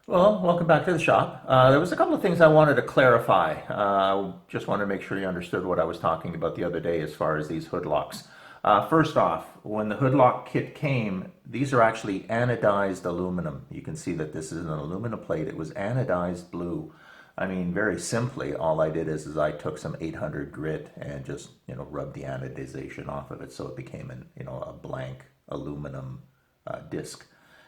Well, welcome back to the shop. There was a couple of things I wanted to clarify. Just wanted to make sure you understood what I was talking about the other day as far as these hood locks. First off, when the hood lock kit came, these are actually anodized aluminum. You can see that this is an aluminum plate. It was anodized blue. I mean, very simply, all I did is I took some 800 grit and just, rubbed the anodization off of it so it became a blank aluminum disc.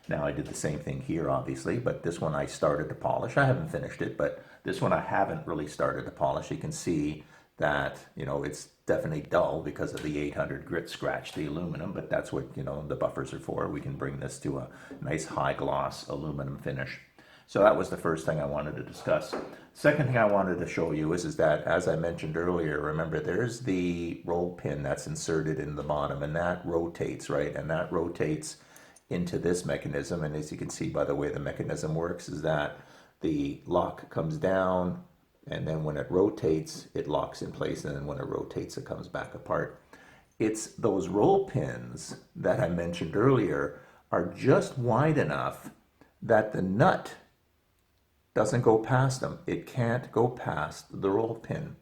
Now I did the same thing here, obviously, but this one I started to polish. I haven't finished it, but this one I haven't really started to polish. You can see that, it's definitely dull because of the 800 grit scratch the aluminum, but that's what, the buffers are for. We can bring this to a nice high gloss aluminum finish. So that was the first thing I wanted to discuss. Second thing I wanted to show you is that, as I mentioned earlier, remember there's the roll pin that's inserted in the bottom, and that rotates, right? And that rotates into this mechanism, and as you can see by the way the mechanism works is that the lock comes down, and then when it rotates it locks in place, and then when it rotates it comes back apart. It's those roll pins that I mentioned earlier are just wide enough that the nut doesn't go past them. It can't go past the roll pin.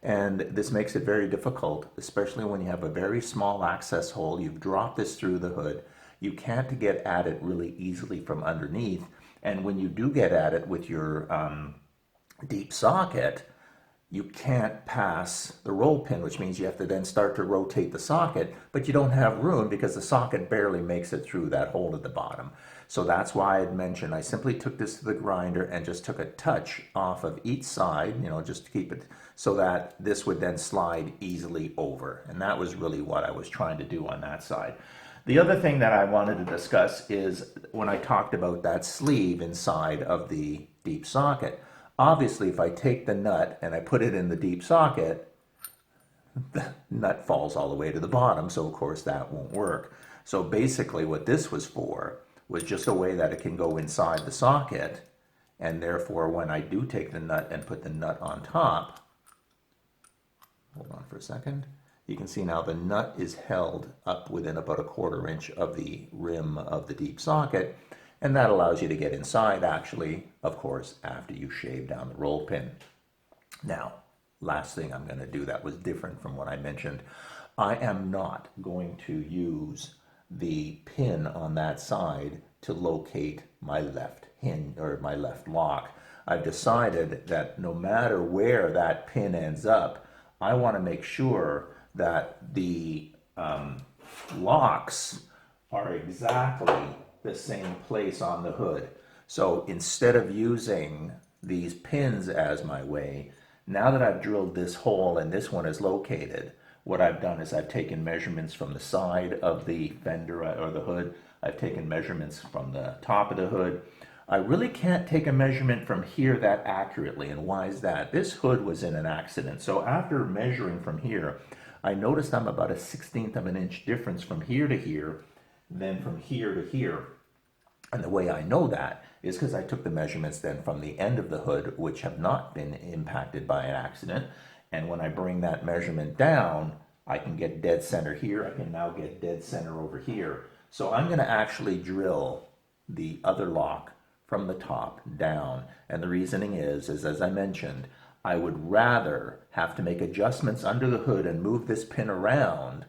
And this makes it very difficult, especially when you have a very small access hole. You've dropped this through the hood. You can't get at it really easily from underneath. And when you do get at it with your deep socket, you can't pass the roll pin, which means you have to then start to rotate the socket, but you don't have room because the socket barely makes it through that hole at the bottom. So that's why I'd mentioned I simply took this to the grinder and just took a touch off of each side, just to keep it so that this would then slide easily over. And that was really what I was trying to do on that side. The other thing that I wanted to discuss is when I talked about that sleeve inside of the deep socket. Obviously, if I take the nut and I put it in the deep socket, the nut falls all the way to the bottom, so of course that won't work. So basically what this was for was just a way that it can go inside the socket, and therefore when I do take the nut and put the nut on top, hold on for a second, you can see now the nut is held up within about a 1/4 inch of the rim of the deep socket, and that allows you to get inside actually, of course, after you shave down the roll pin. Now, last thing I'm going to do that was different from what I mentioned, I am not going to use the pin on that side to locate my left hinge or my left lock. I've decided that no matter where that pin ends up, I want to make sure that the locks are exactly the same place on the hood. So instead of using these pins as my way, now that I've drilled this hole and this one is located, what I've done is I've taken measurements from the side of the fender or the hood. I've taken measurements from the top of the hood. I really can't take a measurement from here that accurately, and why is that? This hood was in an accident, so after measuring from here, I noticed I'm about a 1/16 of an inch difference from here to here, then from here to here. And the way I know that is because I took the measurements then from the end of the hood, which have not been impacted by an accident. And when I bring that measurement down, I can get dead center here. I can now get dead center over here. So I'm going to actually drill the other lock from the top down. And the reasoning is as I mentioned, I would rather have to make adjustments under the hood and move this pin around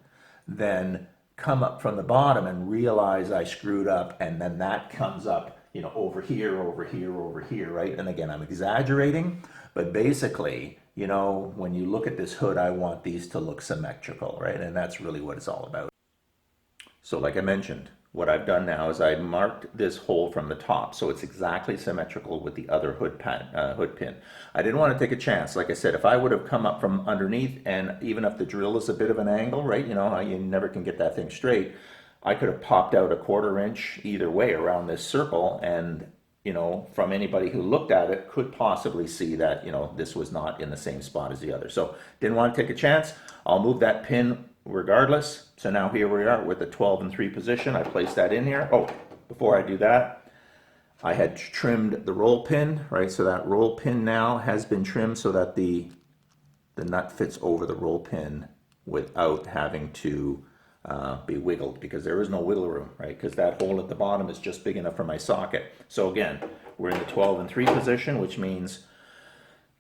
than come up from the bottom and realize I screwed up, and then that comes up, over here, over here, over here, right? And again, I'm exaggerating, but basically, when you look at this hood, I want these to look symmetrical, right? And that's really what it's all about. So like I mentioned, what I've done now is I marked this hole from the top, so it's exactly symmetrical with the other hood pin. I didn't want to take a chance. Like I said, if I would have come up from underneath, and even if the drill is a bit of an angle, right, you know how you never can get that thing straight, I could have popped out a 1/4 inch either way around this circle, and from anybody who looked at it could possibly see that, this was not in the same spot as the other. So didn't want to take a chance. I'll move that pin regardless. So now here we are with the 12 and 3 position. I place that in here. Oh, before I do that, I had trimmed the roll pin, right? So that roll pin now has been trimmed so that the nut fits over the roll pin without having to be wiggled, because there is no wiggle room, right? Because that hole at the bottom is just big enough for my socket. So again, we're in the 12 and 3 position, which means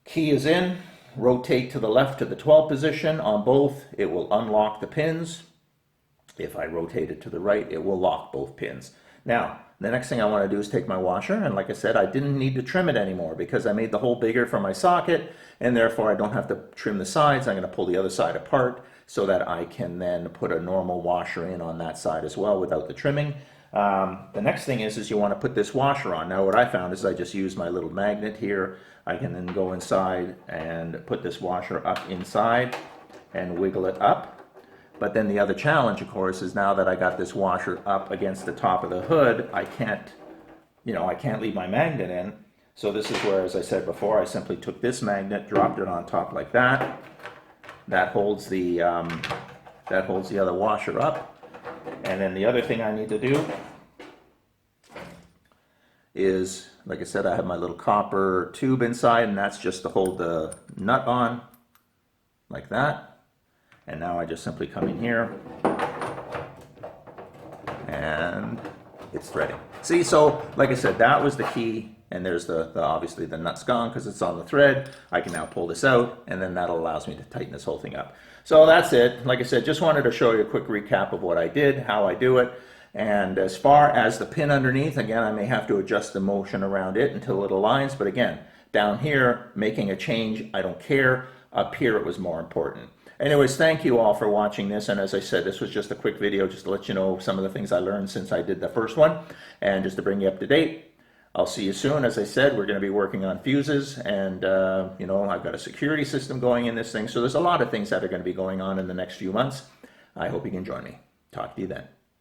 key is in, rotate to the left to the 12 position on both, it will unlock the pins. If I rotate it to the right, it will lock both pins. Now, the next thing I want to do is take my washer, and like I said, I didn't need to trim it anymore because I made the hole bigger for my socket, and therefore I don't have to trim the sides. I'm going to pull the other side apart so that I can then put a normal washer in on that side as well without the trimming. The next thing is you want to put this washer on. Now what I found is I just use my little magnet here. I can then go inside and put this washer up inside and wiggle it up. But then the other challenge, of course, is now that I got this washer up against the top of the hood, I can't leave my magnet in. So this is where, as I said before, I simply took this magnet, dropped it on top like that. That holds the other washer up. And then the other thing I need to do is, like I said, I have my little copper tube inside, and that's just to hold the nut on, like that. And now I just simply come in here and it's threading. See, so like I said, that was the key, and there's the obviously the nut's gone because it's on the thread. I can now pull this out, and then that allows me to tighten this whole thing up. So that's it. Like I said, just wanted to show you a quick recap of what I did, how I do it. And as far as the pin underneath, again, I may have to adjust the motion around it until it aligns. But again, down here, making a change, I don't care. Up here, it was more important. Anyways, thank you all for watching this, and as I said, this was just a quick video just to let you know some of the things I learned since I did the first one, and just to bring you up to date. I'll see you soon. As I said, we're going to be working on fuses, and I've got a security system going in this thing, so there's a lot of things that are going to be going on in the next few months. I hope you can join me. Talk to you then.